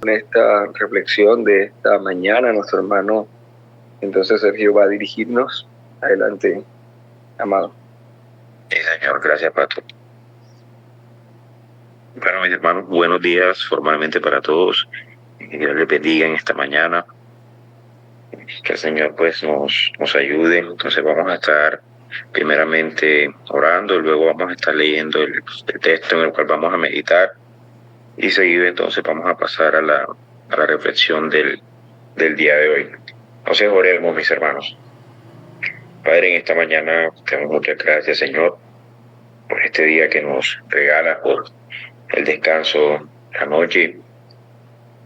en esta reflexión de esta mañana, nuestro hermano, entonces Sergio va a dirigirnos. Adelante, amado. Sí, Señor, gracias, Pastor. Bueno, mis hermanos, buenos días formalmente para todos. Que Dios les bendiga en esta mañana. Que el Señor pues nos ayude. Entonces vamos a estar primeramente orando, y luego vamos a estar leyendo el texto en el cual vamos a meditar. Y seguido entonces vamos a pasar a la reflexión del día de hoy. Entonces oremos, mis hermanos. Padre, en esta mañana te damos muchas gracias, Señor, por este día que nos regala, por el descanso, la noche.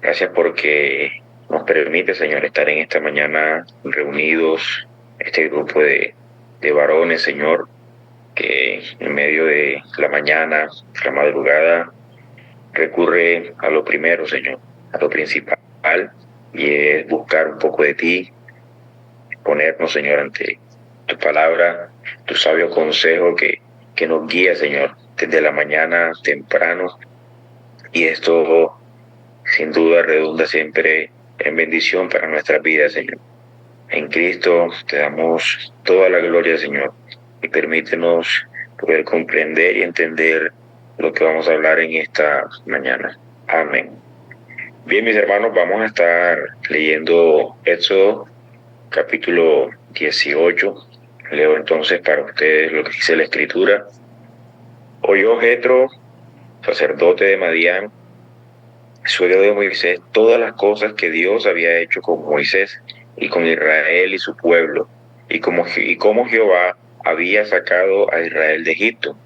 Gracias porque nos permite, Señor, estar en esta mañana reunidos, este grupo de varones, Señor, que en medio de la mañana, la madrugada, recurre a lo primero, Señor, a lo principal, y es buscar un poco de ti, ponernos, Señor, ante tu palabra, tu sabio consejo que nos guía, Señor, desde la mañana temprano, y esto sin duda redunda siempre en bendición para nuestras vidas, Señor. En Cristo te damos toda la gloria, Señor, y permítenos poder comprender y entender lo que vamos a hablar en esta mañana. Amén. Bien, mis hermanos, vamos a estar leyendo Éxodo capítulo 18. Leo entonces para ustedes lo que dice la Escritura. Oyó Jetro, sacerdote de Madián, suegro de Moisés, todas las cosas que Dios había hecho con Moisés y con Israel y su pueblo, y cómo Jehová había sacado a Israel de Egipto.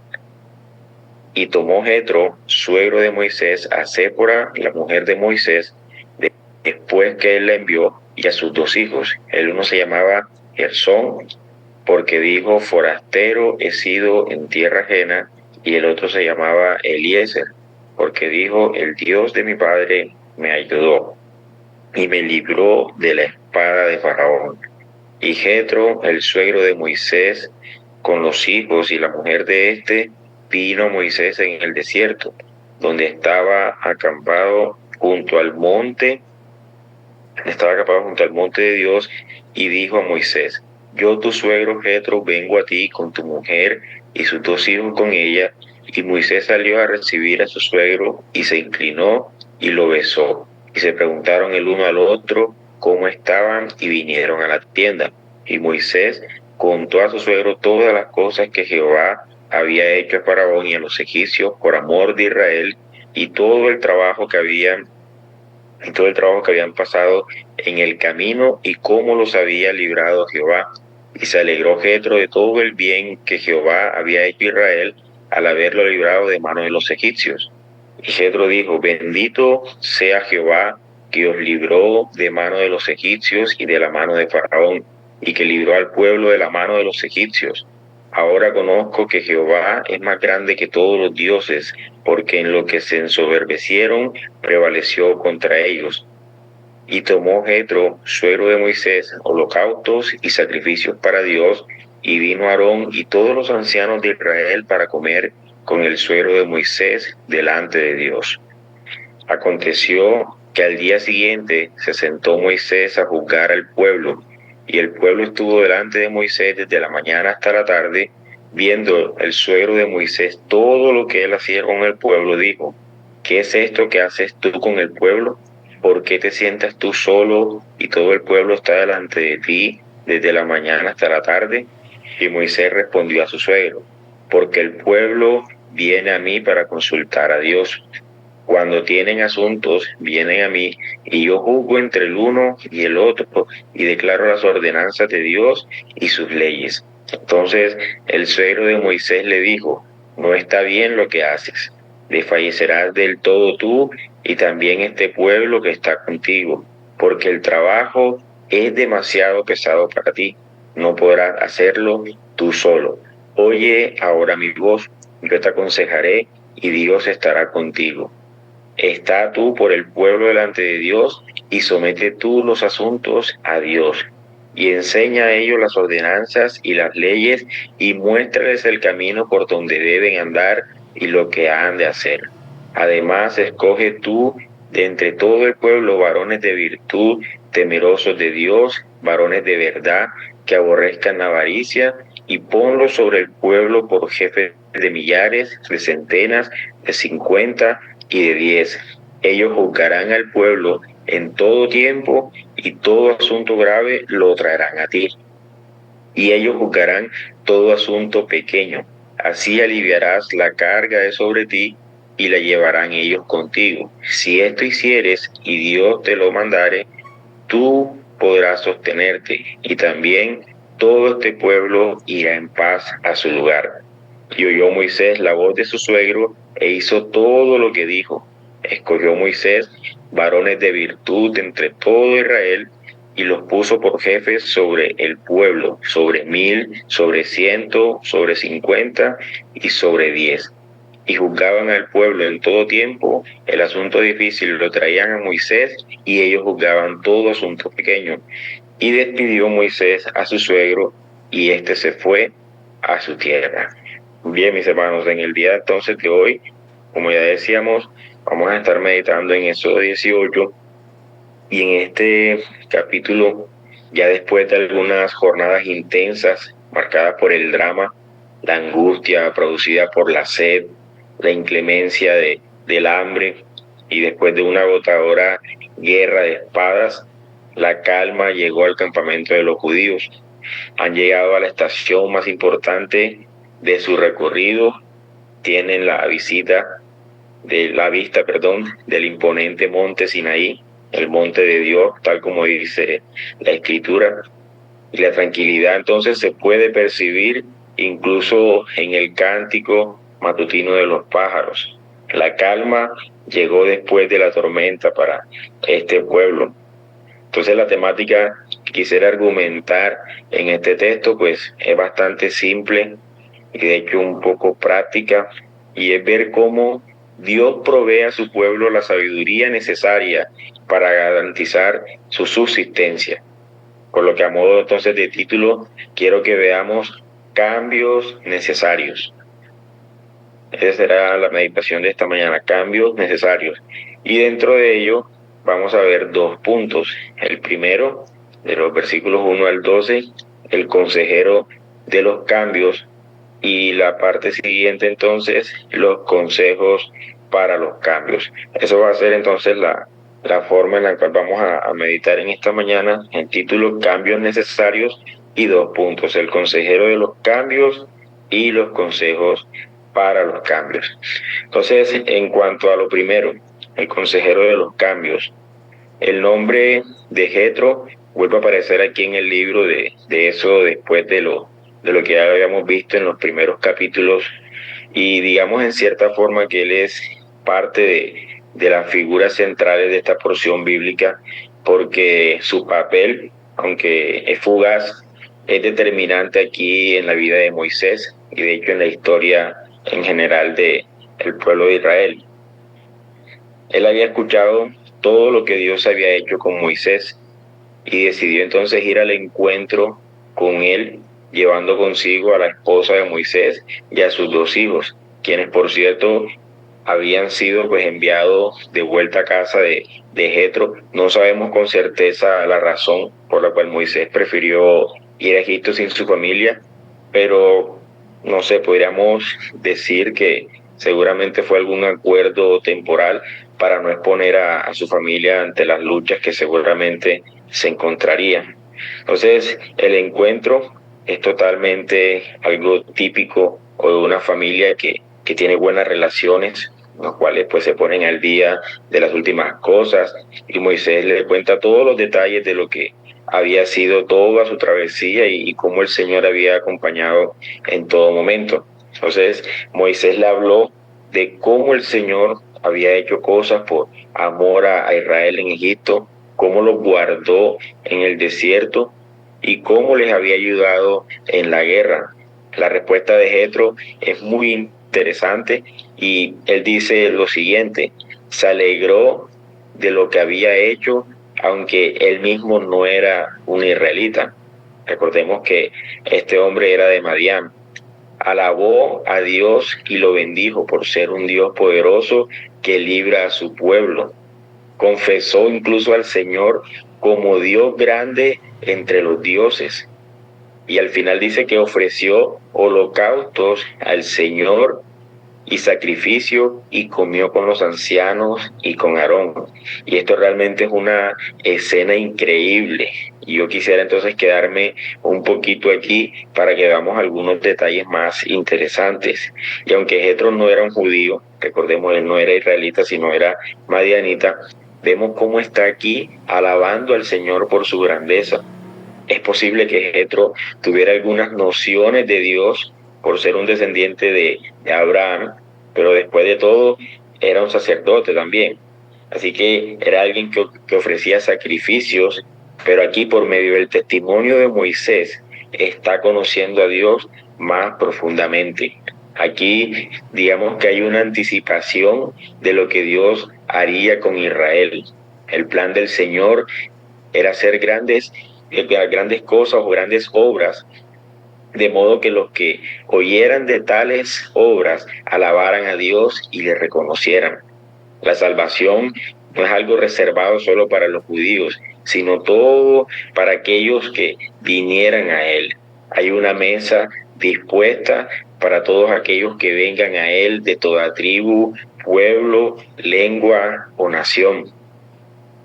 Y tomó Jetro, suegro de Moisés, a Séfora, la mujer de Moisés, después que él la envió, y a sus 2 hijos. El uno se llamaba Gersón, porque dijo, forastero he sido en tierra ajena, y el otro se llamaba Eliezer, porque dijo, el Dios de mi padre me ayudó y me libró de la espada de Faraón. Y Jetro, el suegro de Moisés, con los hijos y la mujer de éste, vino Moisés en el desierto, donde estaba acampado junto al monte de Dios, y dijo a Moisés, yo tu suegro Jetro vengo a ti con tu mujer y sus 2 hijos con ella. Y Moisés salió a recibir a su suegro y se inclinó y lo besó. Y se preguntaron el uno al otro cómo estaban y vinieron a la tienda. Y Moisés contó a su suegro todas las cosas que Jehová había hecho a Faraón y a los egipcios por amor de Israel, y todo el trabajo que habían pasado en el camino, y cómo los había librado Jehová. Y se alegró Jetro de todo el bien que Jehová había hecho a Israel al haberlo librado de mano de los egipcios. Y Jetro dijo, bendito sea Jehová, que os libró de mano de los egipcios y de la mano de Faraón, y que libró al pueblo de la mano de los egipcios. Ahora conozco que Jehová es más grande que todos los dioses, porque en lo que se ensoberbecieron prevaleció contra ellos. Y tomó Jetro, suegro de Moisés, holocaustos y sacrificios para Dios, y vino Aarón y todos los ancianos de Israel para comer con el suegro de Moisés delante de Dios. Aconteció que al día siguiente se sentó Moisés a juzgar al pueblo, y el pueblo estuvo delante de Moisés desde la mañana hasta la tarde. Viendo el suegro de Moisés todo lo que él hacía con el pueblo, dijo, ¿qué es esto que haces tú con el pueblo? ¿Por qué te sientas tú solo y todo el pueblo está delante de ti desde la mañana hasta la tarde? Y Moisés respondió a su suegro, porque el pueblo viene a mí para consultar a Dios. Cuando tienen asuntos, vienen a mí, y yo juzgo entre el uno y el otro, y declaro las ordenanzas de Dios y sus leyes. Entonces el suegro de Moisés le dijo, no está bien lo que haces, desfallecerás del todo tú y también este pueblo que está contigo, porque el trabajo es demasiado pesado para ti, no podrás hacerlo tú solo. Oye ahora mi voz, yo te aconsejaré y Dios estará contigo. Está tú por el pueblo delante de Dios y somete tú los asuntos a Dios. Y enseña a ellos las ordenanzas y las leyes y muéstrales el camino por donde deben andar y lo que han de hacer. Además, escoge tú de entre todo el pueblo varones de virtud, temerosos de Dios, varones de verdad, que aborrezcan la avaricia, y ponlos sobre el pueblo por jefes de millares, de centenas, de 50 y de 10. Ellos juzgarán al pueblo en todo tiempo, y todo asunto grave lo traerán a ti. Y ellos juzgarán todo asunto pequeño. Así aliviarás la carga de sobre ti, y la llevarán ellos contigo. Si esto hicieres y Dios te lo mandare, tú podrás sostenerte, y también todo este pueblo irá en paz a su lugar. Y oyó Moisés la voz de su suegro, e hizo todo lo que dijo. Escogió Moisés varones de virtud entre todo Israel, y los puso por jefes sobre el pueblo, sobre 1000, sobre 100, sobre 50 y sobre 10. Y juzgaban al pueblo en todo tiempo. El asunto difícil lo traían a Moisés, y ellos juzgaban todo asunto pequeño. Y despidió Moisés a su suegro, y éste se fue a su tierra. Bien, mis hermanos, en el día entonces de hoy, como ya decíamos, vamos a estar meditando en Éxodo 18, y en este capítulo, ya después de algunas jornadas intensas marcadas por el drama, la angustia producida por la sed, la inclemencia del hambre, y después de una agotadora guerra de espadas, la calma llegó al campamento de los judíos. Han llegado a la estación más importante de su recorrido. Tienen la vista, del imponente monte Sinaí, el monte de Dios, tal como dice la Escritura. Y la tranquilidad entonces se puede percibir incluso en el cántico matutino de los pájaros. La calma llegó después de la tormenta para este pueblo. Entonces la temática que quisiera argumentar en este texto pues es bastante simple y de hecho un poco práctica, y es ver cómo Dios provee a su pueblo la sabiduría necesaria para garantizar su subsistencia. Por lo que a modo entonces de título quiero que veamos cambios necesarios. Esa será la meditación de esta mañana, cambios necesarios. Y dentro de ello vamos a ver 2 puntos. El primero, de los versículos 1 al 12, el consejero de los cambios, y la parte siguiente entonces, los consejos para los cambios. Eso va a ser entonces la forma en la cual vamos a meditar en esta mañana, el título cambios necesarios, y 2 puntos, el consejero de los cambios y los consejos para los cambios. Entonces, en cuanto a lo primero, el consejero de los cambios, el nombre de Jetro vuelve a aparecer aquí en el libro de eso después de lo que ya habíamos visto en los primeros capítulos, y digamos en cierta forma que él es parte de las figuras centrales de esta porción bíblica, porque su papel, aunque es fugaz, es determinante aquí en la vida de Moisés y de hecho en la historia en general del pueblo de Israel. Él había escuchado todo lo que Dios había hecho con Moisés y decidió entonces ir al encuentro con él, llevando consigo a la esposa de Moisés y a sus 2 hijos, quienes por cierto habían sido pues enviados de vuelta a casa de Jetro. No sabemos con certeza la razón por la cual Moisés prefirió ir a Egipto sin su familia, pero no sé, podríamos decir que seguramente fue algún acuerdo temporal para no exponer a su familia ante las luchas que seguramente se encontrarían. Entonces, el encuentro es totalmente algo típico o de una familia que tiene buenas relaciones, los cuales pues se ponen al día de las últimas cosas, y Moisés le cuenta todos los detalles de lo que había sido toda su travesía y cómo el Señor había acompañado en todo momento. Entonces Moisés le habló de cómo el Señor había hecho cosas por amor a Israel en Egipto, cómo los guardó en el desierto y cómo les había ayudado en la guerra. La respuesta de Jetro es muy interesante y él dice lo siguiente: se alegró de lo que había hecho, aunque él mismo no era un israelita. Recordemos que este hombre era de Madián. Alabó a Dios y lo bendijo por ser un Dios poderoso que libra a su pueblo. confesó incluso al Señor como Dios grande entre los dioses. Y al final dice que ofreció holocaustos al Señor y sacrificio y comió con los ancianos y con Aarón. Y esto realmente es una escena increíble. Y yo quisiera entonces quedarme un poquito aquí para que veamos algunos detalles más interesantes. Y aunque Jetro no era un judío, recordemos, él no era israelita, sino era madianita, vemos cómo está aquí alabando al Señor por su grandeza. Es posible que Jetro tuviera algunas nociones de Dios por ser un descendiente de Abraham, pero después de todo era un sacerdote también. Así que era alguien que ofrecía sacrificios, pero aquí por medio del testimonio de Moisés está conociendo a Dios más profundamente. Aquí digamos que hay una anticipación de lo que Dios haría con Israel. El plan del Señor era hacer grandes cosas o grandes obras, de modo que los que oyeran de tales obras alabaran a Dios y le reconocieran. La salvación no es algo reservado solo para los judíos, sino todo para aquellos que vinieran a Él. Hay una mesa dispuesta para todos aquellos que vengan a Él de toda tribu, pueblo, lengua o nación.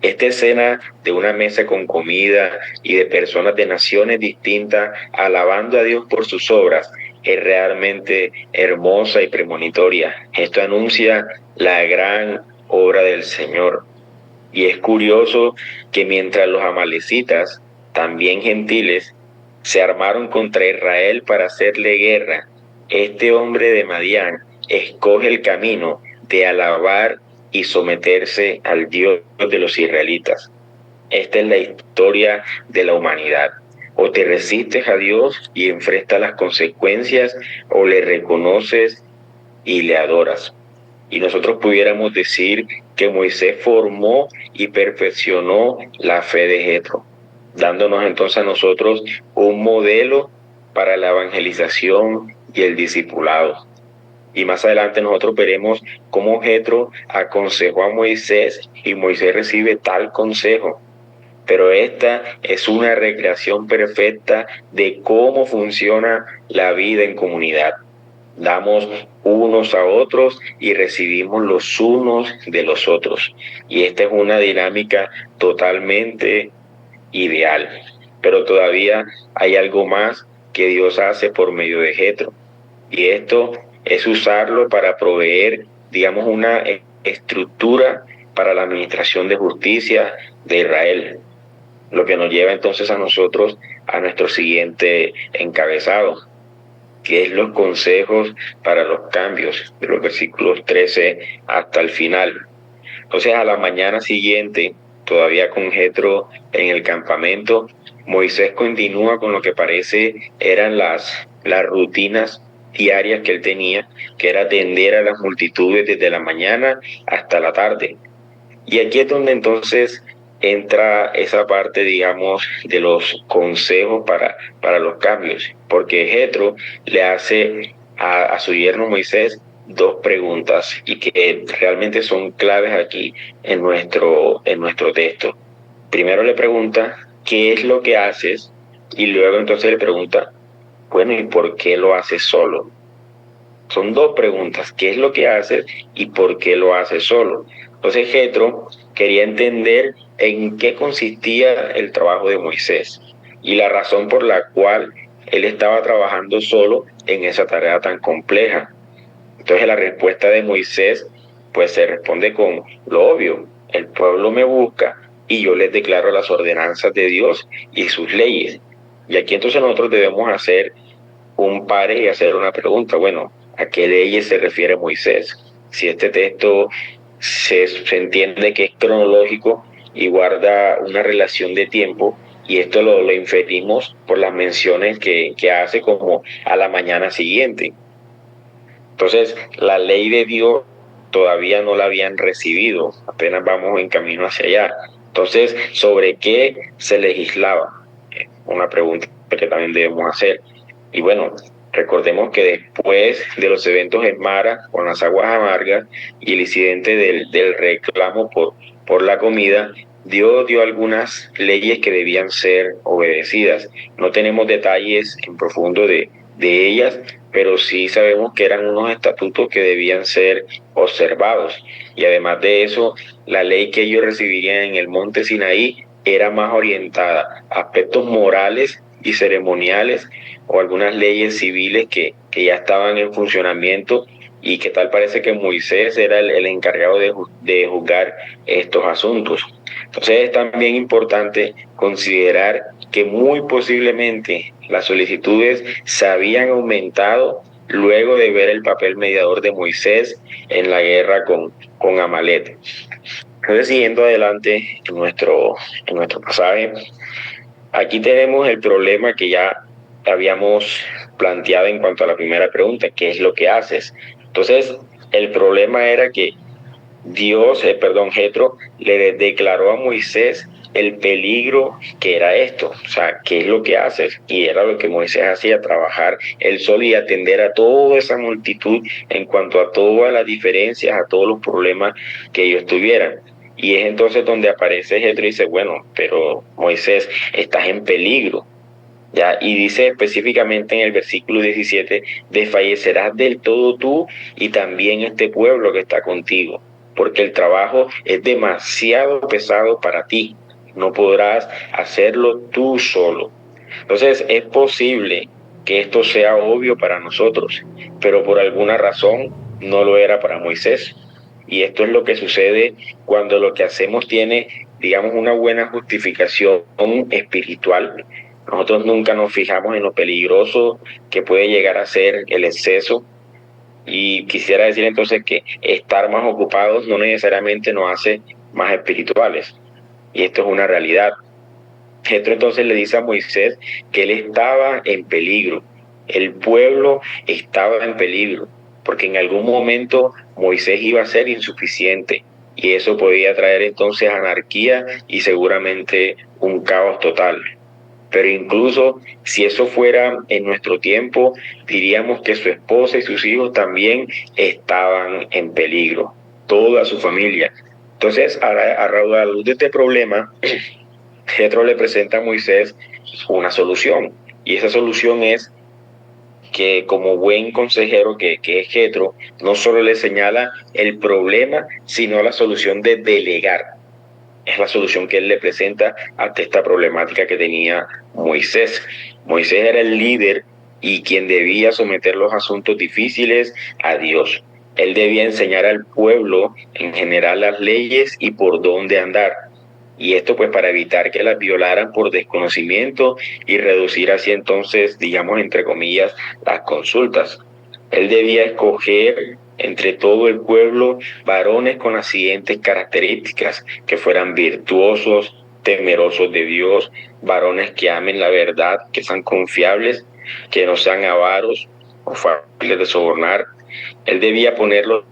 Esta escena de una mesa con comida y de personas de naciones distintas alabando a Dios por sus obras es realmente hermosa y premonitoria. Esto anuncia la gran obra del Señor. Y es curioso que mientras los amalecitas, también gentiles, se armaron contra Israel para hacerle guerra, este hombre de Madián escoge el camino de alabar y someterse al Dios de los israelitas. Esta es la historia de la humanidad. O te resistes a Dios y enfrentas las consecuencias, o le reconoces y le adoras. Y nosotros pudiéramos decir que Moisés formó y perfeccionó la fe de Jetro, dándonos entonces a nosotros un modelo para la evangelización y el discipulado. Y más adelante nosotros veremos cómo Jetro aconsejó a Moisés y Moisés recibe tal consejo. Pero esta es una recreación perfecta de cómo funciona la vida en comunidad. Damos unos a otros y recibimos los unos de los otros. Y esta es una dinámica totalmente ideal. Pero todavía hay algo más que Dios hace por medio de Jetro. Y esto es usarlo para proveer, digamos, una estructura para la administración de justicia de Israel. Lo que nos lleva entonces a nosotros a nuestro siguiente encabezado, que es los consejos para los cambios, de los versículos 13 hasta el final. Entonces a la mañana siguiente, todavía con Jetro en el campamento, Moisés continúa con lo que parece eran las rutinas diarias que él tenía, que era atender a las multitudes desde la mañana hasta la tarde. Y aquí es donde entonces entra esa parte, digamos, de los consejos para los cambios, porque Jetro le hace a su yerno Moisés dos preguntas y que realmente son claves aquí en nuestro texto. Primero le pregunta, ¿qué es lo que haces? Y luego entonces le pregunta, bueno, ¿y por qué lo haces solo? Son dos preguntas, ¿qué es lo que haces y por qué lo haces solo? Entonces Jetro quería entender en qué consistía el trabajo de Moisés y la razón por la cual él estaba trabajando solo en esa tarea tan compleja. Entonces la respuesta de Moisés pues se responde con lo obvio, el pueblo me busca y yo les declaro las ordenanzas de Dios y sus leyes. Y aquí entonces nosotros debemos hacer un pare y hacer una pregunta, bueno, ¿a qué leyes se refiere Moisés? Si este texto se entiende que es cronológico y guarda una relación de tiempo, y esto lo inferimos por las menciones que hace como a la mañana siguiente. Entonces, la ley de Dios todavía no la habían recibido, apenas vamos en camino hacia allá. Entonces, ¿sobre qué se legislaba? Una pregunta que también debemos hacer. Y bueno, recordemos que después de los eventos en Mara con las aguas amargas y el incidente del reclamo por por la comida, Dios dio algunas leyes que debían ser obedecidas. No tenemos detalles en profundo de ellas, pero sí sabemos que eran unos estatutos que debían ser observados. Y además de eso, la ley que ellos recibirían en el monte Sinaí era más orientada a aspectos morales y ceremoniales o algunas leyes civiles que ya estaban en funcionamiento y que tal parece que Moisés era el encargado de juzgar estos asuntos. Entonces es también importante considerar que muy posiblemente las solicitudes se habían aumentado luego de ver el papel mediador de Moisés en la guerra con Amalek. Entonces, siguiendo adelante en nuestro pasaje, aquí tenemos el problema que ya habíamos planteado en cuanto a la primera pregunta, ¿qué es lo que haces? Entonces, el problema era que Jetro, le declaró a Moisés el peligro que era esto, o sea, ¿qué es lo que haces? Y era lo que Moisés hacía, trabajar él solo y atender a toda esa multitud en cuanto a todas las diferencias, a todos los problemas que ellos tuvieran. Y es entonces donde aparece Jetro y dice, bueno, pero Moisés, estás en peligro. ¿Ya? Y dice específicamente en el versículo 17, desfallecerás del todo tú y también este pueblo que está contigo, porque el trabajo es demasiado pesado para ti, no podrás hacerlo tú solo. Entonces es posible que esto sea obvio para nosotros, pero por alguna razón no lo era para Moisés. Y esto es lo que sucede cuando lo que hacemos tiene, digamos, una buena justificación espiritual. Nosotros nunca nos fijamos en lo peligroso que puede llegar a ser el exceso. Y quisiera decir entonces que estar más ocupados no necesariamente nos hace más espirituales. Y esto es una realidad. Jetro entonces le dice a Moisés que él estaba en peligro, el pueblo estaba en peligro, porque en algún momento Moisés iba a ser insuficiente y eso podía traer entonces anarquía y seguramente un caos total. Pero incluso si eso fuera en nuestro tiempo, diríamos que su esposa y sus hijos también estaban en peligro, toda su familia. Entonces, a la luz de este problema, Jetro le presenta a Moisés una solución. Y esa solución es que como buen consejero que es Jetro, no solo le señala el problema, sino la solución de delegar. Es la solución que él le presenta ante esta problemática que tenía Moisés. Moisés era el líder y quien debía someter los asuntos difíciles a Dios. Él debía enseñar al pueblo en general las leyes y por dónde andar. Y esto pues para evitar que las violaran por desconocimiento y reducir así entonces, digamos, entre comillas, las consultas. Él debía escoger entre todo el pueblo varones con las siguientes características, que fueran virtuosos, temerosos de Dios, varones que amen la verdad, que sean confiables, que no sean avaros o fáciles de sobornar. Él debía ponerlos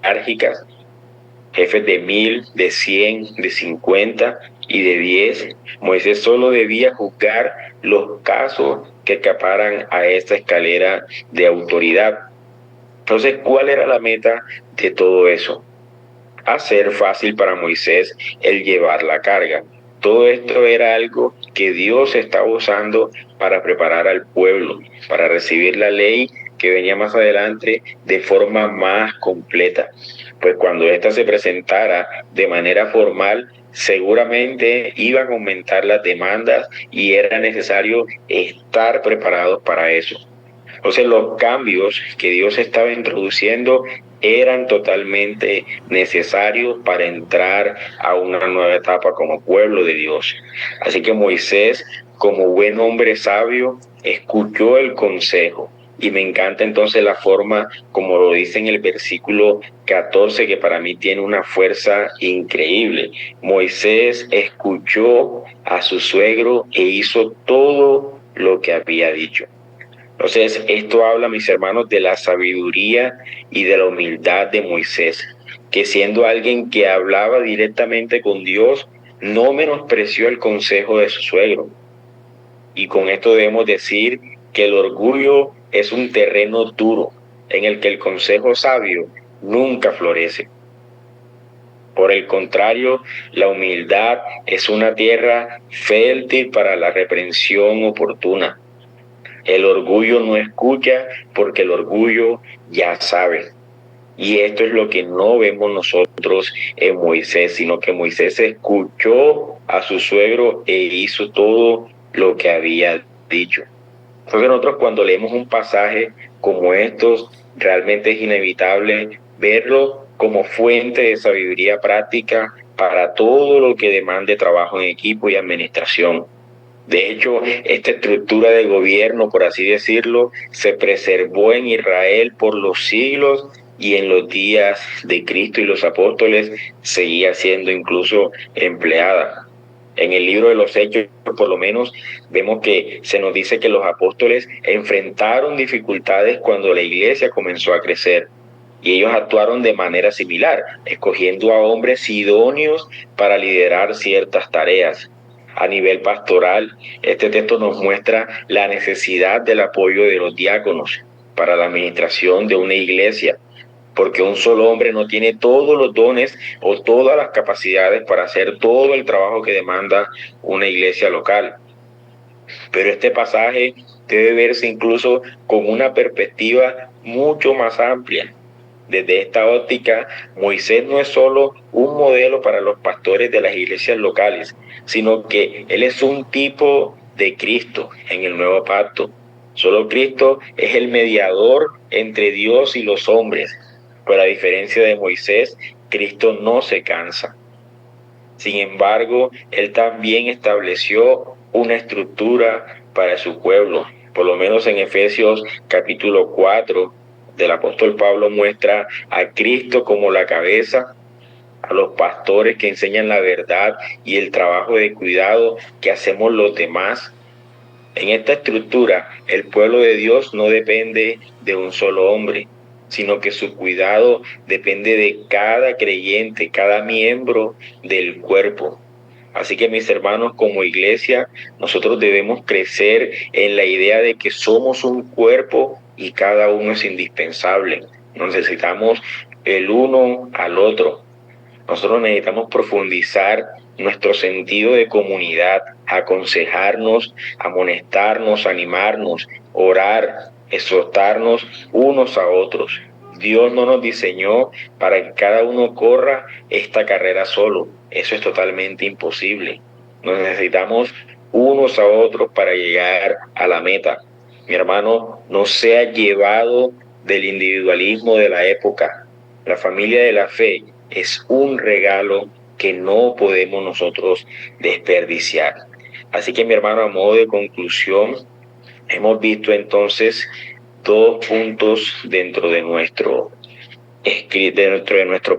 enérgicas, jefes de 1000, de 100, de 50 y de 10. Moisés solo debía juzgar los casos que escaparan a esta escalera de autoridad. Entonces, ¿cuál era la meta de todo eso? Hacer fácil para Moisés el llevar la carga. Todo esto era algo que Dios estaba usando para preparar al pueblo, para recibir la ley que venía más adelante de forma más completa. Pues cuando ésta se presentara de manera formal, seguramente iban a aumentar las demandas y era necesario estar preparados para eso. Entonces los cambios que Dios estaba introduciendo eran totalmente necesarios para entrar a una nueva etapa como pueblo de Dios. Así que Moisés, como buen hombre sabio, escuchó el consejo. Y me encanta entonces la forma como lo dice en el versículo 14, que para mí tiene una fuerza increíble. Moisés escuchó a su suegro e hizo todo lo que había dicho. Entonces, esto habla, mis hermanos, de la sabiduría y de la humildad de Moisés, que siendo alguien que hablaba directamente con Dios, no menospreció el consejo de su suegro. Y con esto debemos decir que el orgullo es un terreno duro en el que el consejo sabio nunca florece. Por el contrario, la humildad es una tierra fértil para la reprensión oportuna. El orgullo no escucha porque el orgullo ya sabe. Y esto es lo que no vemos nosotros en Moisés, sino que Moisés escuchó a su suegro e hizo todo lo que había dicho. Entonces nosotros cuando leemos un pasaje como estos, realmente es inevitable verlo como fuente de sabiduría práctica para todo lo que demande trabajo en equipo y administración. De hecho, esta estructura de gobierno, por así decirlo, se preservó en Israel por los siglos y en los días de Cristo y los apóstoles seguía siendo incluso empleada. En el libro de los Hechos, por lo menos, vemos que se nos dice que los apóstoles enfrentaron dificultades cuando la iglesia comenzó a crecer. Y ellos actuaron de manera similar, escogiendo a hombres idóneos para liderar ciertas tareas. A nivel pastoral, este texto nos muestra la necesidad del apoyo de los diáconos para la administración de una iglesia, porque un solo hombre no tiene todos los dones o todas las capacidades para hacer todo el trabajo que demanda una iglesia local. Pero este pasaje debe verse incluso con una perspectiva mucho más amplia. Desde esta óptica, Moisés no es solo un modelo para los pastores de las iglesias locales, sino que él es un tipo de Cristo en el nuevo pacto. Solo Cristo es el mediador entre Dios y los hombres. Pero a diferencia de Moisés, Cristo no se cansa. Sin embargo, él también estableció una estructura para su pueblo. Por lo menos en Efesios capítulo 4, del apóstol Pablo muestra a Cristo como la cabeza, a los pastores que enseñan la verdad y el trabajo de cuidado que hacemos los demás. En esta estructura, el pueblo de Dios no depende de un solo hombre, sino que su cuidado depende de cada creyente, cada miembro del cuerpo. Así que mis hermanos, como iglesia, nosotros debemos crecer en la idea de que somos un cuerpo y cada uno es indispensable. Necesitamos el uno al otro. Nosotros necesitamos profundizar nuestro sentido de comunidad, aconsejarnos, amonestarnos, animarnos, orar, exhortarnos unos a otros. Dios no nos diseñó para que cada uno corra esta carrera solo. Eso es totalmente imposible. Nos necesitamos unos a otros para llegar a la meta. Mi hermano, no sea llevado del individualismo de la época. La familia de la fe es un regalo que no podemos nosotros desperdiciar. Así que mi hermano, a modo de conclusión, hemos visto entonces dos puntos dentro de nuestro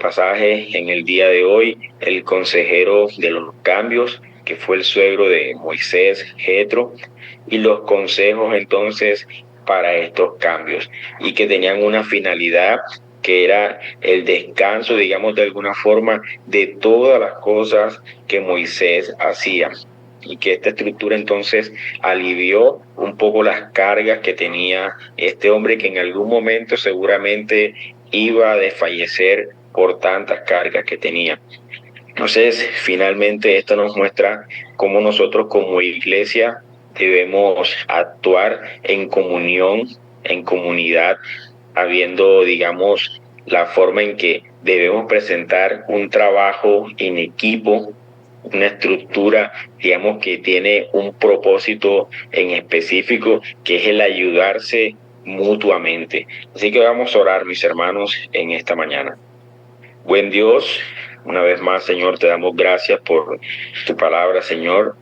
pasaje en el día de hoy: el consejero de los cambios, que fue el suegro de Moisés, Jetro, y los consejos entonces para estos cambios, y que tenían una finalidad que era el descanso, digamos de alguna forma, de todas las cosas que Moisés hacía. Y que esta estructura entonces alivió un poco las cargas que tenía este hombre, que en algún momento seguramente iba a desfallecer por tantas cargas que tenía. Entonces, finalmente esto nos muestra cómo nosotros como iglesia debemos actuar en comunión, en comunidad, habiendo, digamos, la forma en que debemos presentar un trabajo en equipo, una estructura, digamos, que tiene un propósito en específico, que es el ayudarse mutuamente. Así que vamos a orar, mis hermanos, en esta mañana. Buen Dios, una vez más, Señor, te damos gracias por tu palabra, Señor.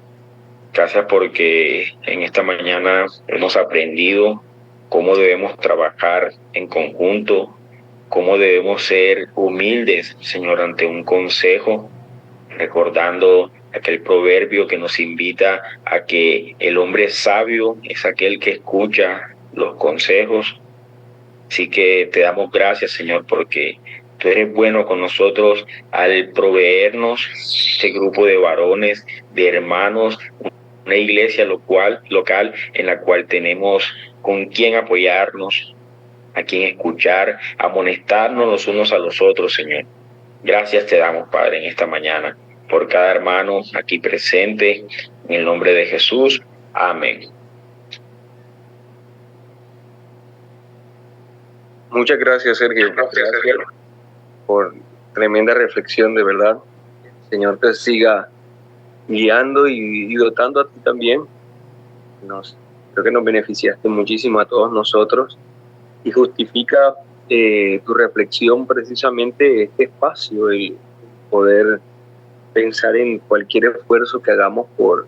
Gracias porque en esta mañana hemos aprendido cómo debemos trabajar en conjunto, cómo debemos ser humildes, Señor, ante un consejo, recordando aquel proverbio que nos invita a que el hombre sabio es aquel que escucha los consejos. Así que te damos gracias, Señor, porque tú eres bueno con nosotros al proveernos este grupo de varones, de hermanos, una iglesia local en la cual tenemos con quien apoyarnos, a quien escuchar, amonestarnos los unos a los otros, Señor. Gracias te damos, Padre, en esta mañana, por cada hermano aquí presente, en el nombre de Jesús. Amén. Muchas gracias, Sergio. Gracias por tremenda reflexión, de verdad. El Señor te siga guiando y dotando a ti también. Creo que nos beneficiaste muchísimo a todos nosotros y justifica tu reflexión precisamente este espacio, el poder pensar en cualquier esfuerzo que hagamos por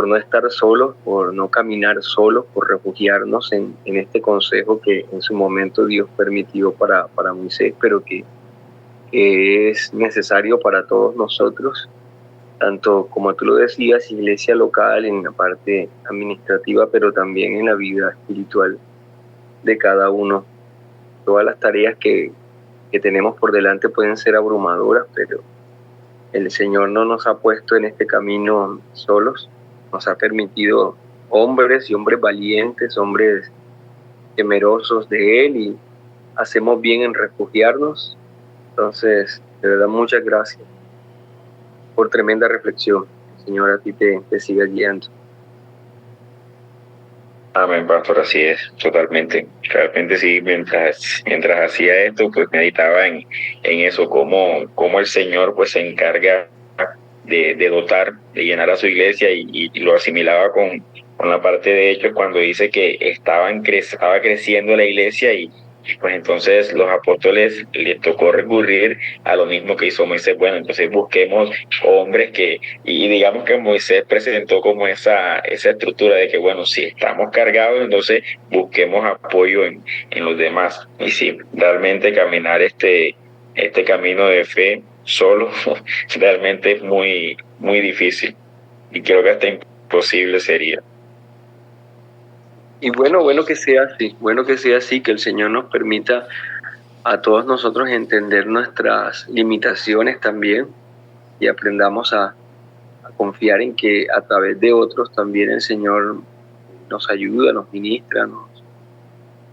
no estar solos, por no caminar solos, por refugiarnos en este consejo que en su momento Dios permitió para Moisés, pero que es necesario para todos nosotros, tanto como tú lo decías, iglesia local en la parte administrativa, pero también en la vida espiritual de cada uno. Todas las tareas que tenemos por delante pueden ser abrumadoras, pero el Señor no nos ha puesto en este camino solos, nos ha permitido hombres y hombres valientes, hombres temerosos de Él, y hacemos bien en refugiarnos. Entonces, de verdad, muchas gracias por tremenda reflexión. El Señor a ti te siga guiando. Amén, pastor, así es, totalmente. Realmente sí, mientras hacía esto, pues meditaba en eso, cómo el Señor pues se encarga de dotar, de llenar a su iglesia, y lo asimilaba con la parte de Hechos cuando dice que estaba creciendo la iglesia, y pues entonces los apóstoles les tocó recurrir a lo mismo que hizo Moisés. Bueno, entonces busquemos hombres y digamos que Moisés presentó como esa estructura de que, bueno, si estamos cargados, entonces busquemos apoyo en los demás. Y sí, realmente caminar este camino de fe solo realmente es muy, muy difícil, y creo que hasta imposible sería. Y bueno que sea así, que el Señor nos permita a todos nosotros entender nuestras limitaciones también, y aprendamos a confiar en que a través de otros también el Señor nos ayuda, nos ministra,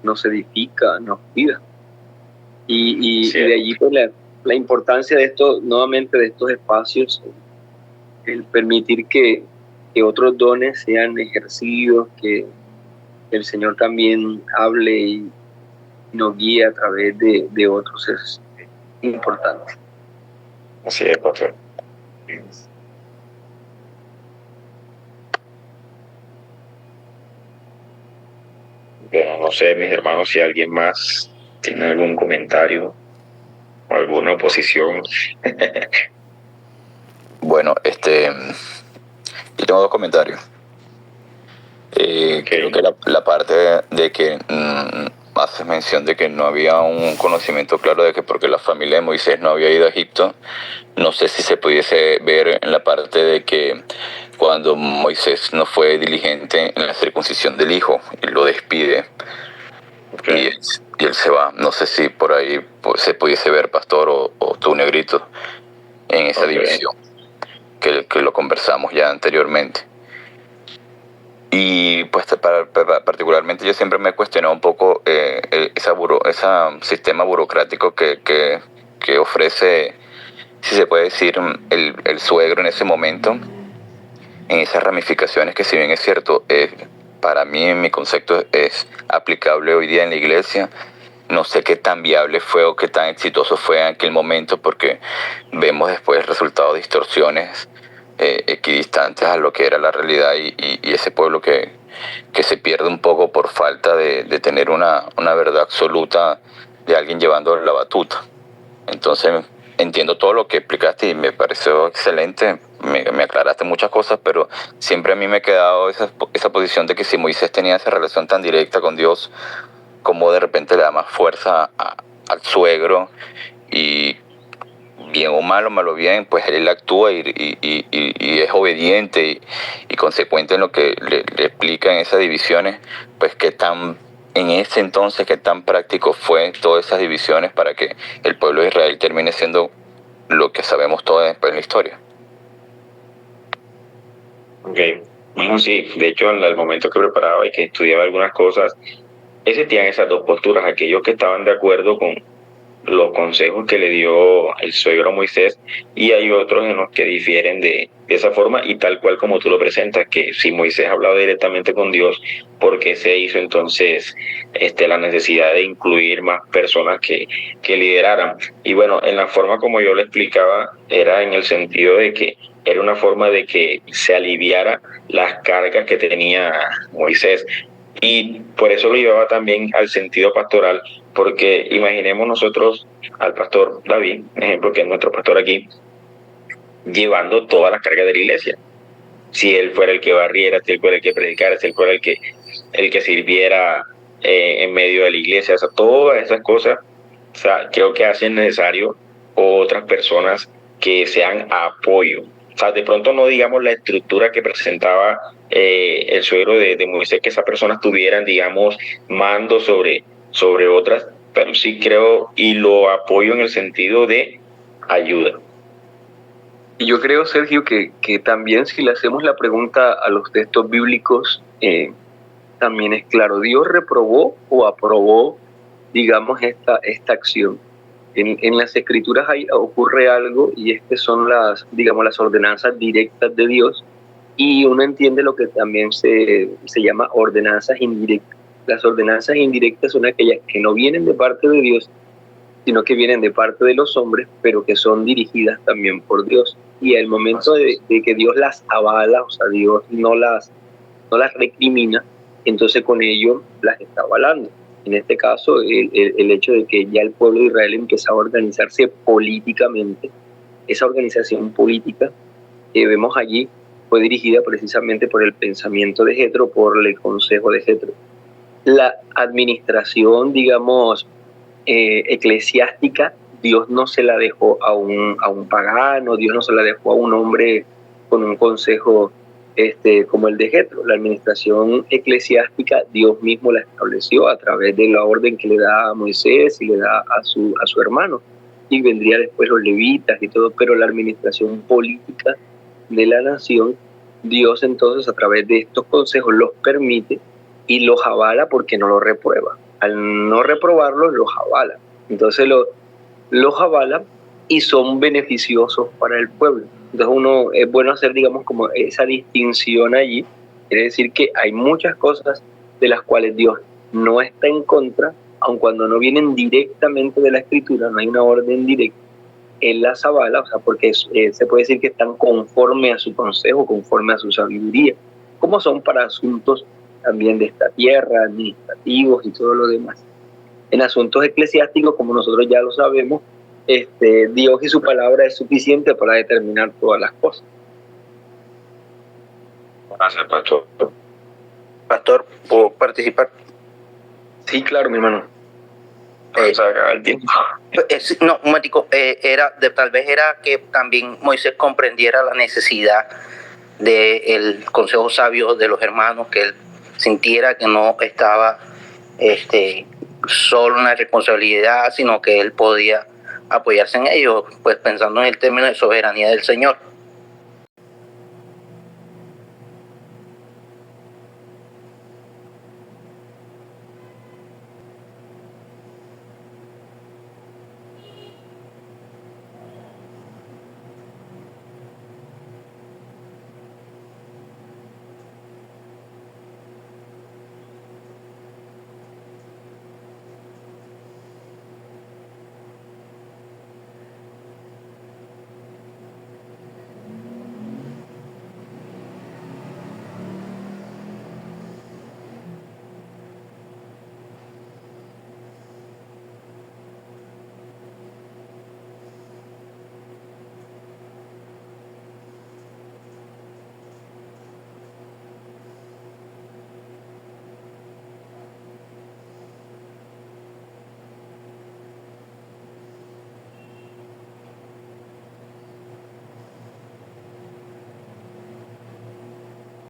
nos edifica, nos cuida. Y de allí pues la importancia de esto, nuevamente, de estos espacios, el permitir que otros dones sean ejercidos, que el Señor también hable y nos guíe a través de otros, es importante. Así es, pastor. Bueno, no sé, mis hermanos, si alguien más tiene algún comentario o alguna oposición. Bueno, yo tengo dos comentarios. Creo que la parte de que haces mención de que no había un conocimiento claro de que porque la familia de Moisés no había ido a Egipto, no sé si se pudiese ver en la parte de que cuando Moisés no fue diligente en la circuncisión del hijo y lo despide, y él se va. No sé si por ahí se pudiese ver, pastor, o tú, Negrito, en esa división que lo conversamos ya anteriormente. Y pues particularmente yo siempre me he cuestionado un poco ese sistema burocrático que ofrece, si se puede decir, el suegro en ese momento, en esas ramificaciones que, si bien es cierto, para mí en mi concepto es aplicable hoy día en la iglesia. No sé qué tan viable fue o qué tan exitoso fue en aquel momento, porque vemos después el resultado de distorsiones equidistantes a lo que era la realidad, y ese pueblo que se pierde un poco por falta de tener una verdad absoluta de alguien llevando la batuta. Entonces entiendo todo lo que explicaste y me pareció excelente, me aclaraste muchas cosas, pero siempre a mí me ha quedado esa posición de que si Moisés tenía esa relación tan directa con Dios, como de repente le da más fuerza al suegro, y bien o malo bien, pues él actúa y es obediente y consecuente en lo que le explica en esas divisiones. Pues en ese entonces, qué tan práctico fue todas esas divisiones para que el pueblo de Israel termine siendo lo que sabemos todos después en la historia. Ok, bueno, sí, de hecho al momento que preparaba y que estudiaba algunas cosas, existían esas dos posturas: aquellos que estaban de acuerdo con los consejos que le dio el suegro a Moisés, y hay otros en los que difieren de esa forma, y tal cual como tú lo presentas, que si Moisés hablaba directamente con Dios, ¿por qué se hizo entonces la necesidad de incluir más personas que lideraran? Y bueno, en la forma como yo lo explicaba, era en el sentido de que era una forma de que se aliviara las cargas que tenía Moisés. Y por eso lo llevaba también al sentido pastoral, porque imaginemos nosotros al pastor David, ejemplo, que es nuestro pastor aquí, llevando todas las cargas de la iglesia. Si él fuera el que barriera, si él fuera el que predicara, si él fuera el que sirviera en medio de la iglesia, o sea, todas esas cosas, o sea, creo que hacen necesario otras personas que sean apoyo. O sea, de pronto no digamos la estructura que presentaba el suegro de Moisés, que esas personas tuvieran, digamos, mando sobre otras, pero sí creo y lo apoyo en el sentido de ayuda. Y yo creo, Sergio, que también si le hacemos la pregunta a los textos bíblicos, también es claro, ¿Dios reprobó o aprobó, digamos, esta acción? En las escrituras ocurre algo, y es que son las ordenanzas directas de Dios, y uno entiende lo que también se llama ordenanzas indirectas. Las ordenanzas indirectas son aquellas que no vienen de parte de Dios, sino que vienen de parte de los hombres, pero que son dirigidas también por Dios. Y al momento de que Dios las avala, o sea, Dios no las recrimina, entonces con ello las está avalando. En este caso, el hecho de que ya el pueblo de Israel empezaba a organizarse políticamente, esa organización política que vemos allí fue dirigida precisamente por el pensamiento de Jetro, por el consejo de Jetro. La administración, digamos, eclesiástica, Dios no se la dejó a un pagano, Dios no se la dejó a un hombre con un consejo como el de Jetro. La administración eclesiástica Dios mismo la estableció a través de la orden que le da a Moisés y le da a su hermano, y vendría después los levitas y todo, pero la administración política de la nación, Dios entonces a través de estos consejos los permite y los avala porque no los reprueba. Al no reprobarlos, los avala. Entonces los avala y son beneficiosos para el pueblo. Entonces es bueno hacer, digamos, como esa distinción allí. Quiere decir que hay muchas cosas de las cuales Dios no está en contra, aun cuando no vienen directamente de la Escritura, no hay una orden directa, Él las avala, o sea, porque se puede decir que están conforme a su consejo, conforme a su sabiduría, como son para asuntos también de esta tierra, administrativos y todo lo demás. En asuntos eclesiásticos, como nosotros ya lo sabemos, Dios y su palabra es suficiente para determinar todas las cosas. Gracias, pastor. Pastor, ¿puedo participar? Sí, claro, mi hermano. Se acaba el tiempo. No, un momentico, tal vez era que también Moisés comprendiera la necesidad del consejo sabio de los hermanos, que él sintiera que no estaba solo en la responsabilidad, sino que él podía apoyarse en ellos, pues pensando en el término de soberanía del Señor.